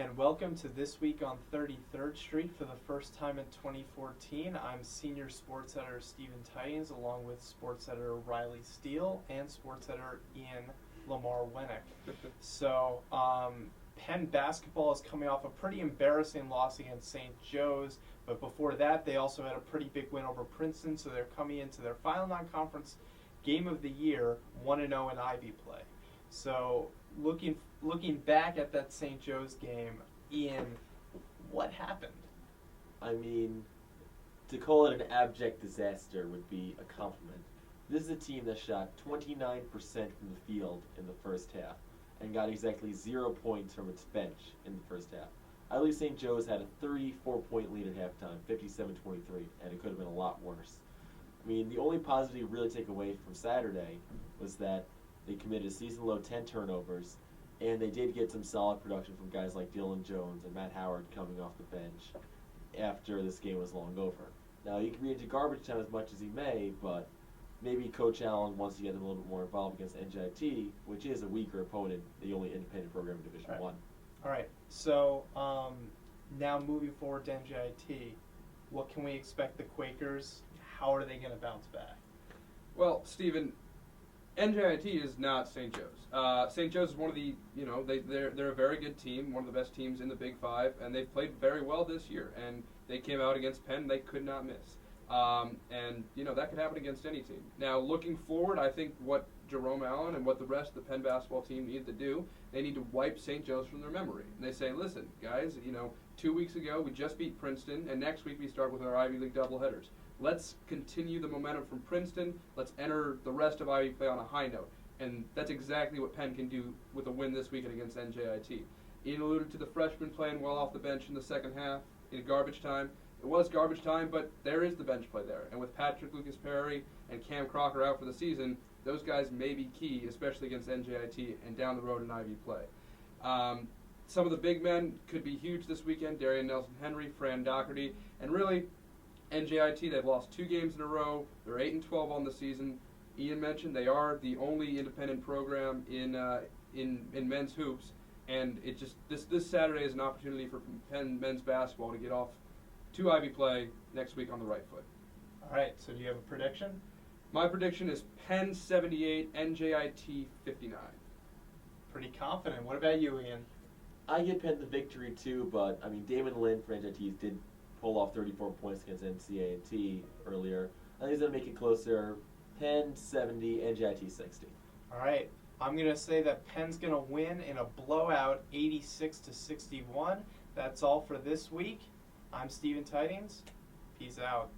and welcome to This Week on 33rd Street for the first time in 2014. I'm senior sports editor Stephen Titans, along with sports editor Riley Steele and sports editor Ian Lamar Winnick. So, Penn basketball is coming off a pretty embarrassing loss against St. Joe's, but before that, they also had a pretty big win over Princeton, so they're coming into their final non-conference game of the year, 1-0 in Ivy play. So, looking back at that St. Joe's game, Ian, what happened? I mean, to call it an abject disaster would be a compliment. This is a team that shot 29% from the field in the first half and got exactly 0 points from its bench in the first half. I believe St. Joe's had a 34-point lead at halftime, 57-23, and it could have been a lot worse. I mean, the only positive you really take away from Saturday was that they committed a season-low 10 turnovers, and they did get some solid production from guys like Dylan Jones and Matt Howard coming off the bench after this game was long over. Now, you can read into garbage time as much as he may, but maybe Coach Allen wants to get them a little bit more involved against NJIT, which is a weaker opponent, the only independent program in Division I. All right. So now moving forward to NJIT, what can we expect the Quakers? How are they going to bounce back? Well, Stephen, NJIT is not St. Joe's. St. Joe's is one of the, they're a very good team, one of the best teams in the Big Five, and they've played very well this year. And they came out against Penn, they could not miss. That could happen against any team. Now, looking forward, I think what Jerome Allen and what the rest of the Penn basketball team need to do, they need to wipe St. Joe's from their memory. And they say, listen, guys, 2 weeks ago we just beat Princeton, and next week we start with our Ivy League doubleheaders. Let's continue the momentum from Princeton. Let's enter the rest of Ivy play on a high note. And that's exactly what Penn can do with a win this weekend against NJIT. Ian alluded to the freshmen playing well off the bench in the second half in garbage time. It was garbage time, but there is the bench play there. And with Patrick Lucas Perry and Cam Crocker out for the season, those guys may be key, especially against NJIT and down the road in Ivy play. Some of the big men could be huge this weekend. Darian Nelson-Henry, Fran Doherty, and really, NJIT, they've lost 2 games in a row. They're 8-12 on the season. Ian mentioned they are the only independent program in men's hoops, and it just this Saturday is an opportunity for Penn men's basketball to get off to Ivy play next week on the right foot. All right. So do you have a prediction? My prediction is Penn 78, NJIT 59. Pretty confident. What about you, Ian? I give Penn the victory too, but I mean, Damon Lynn for NJIT did pull off 34 points against NCA&T earlier. I think he's going to make it closer. Penn 70, NJIT 60. All right. I'm going to say that Penn's going to win in a blowout 86-61. That's all for this week. I'm Stephen Titans. Peace out.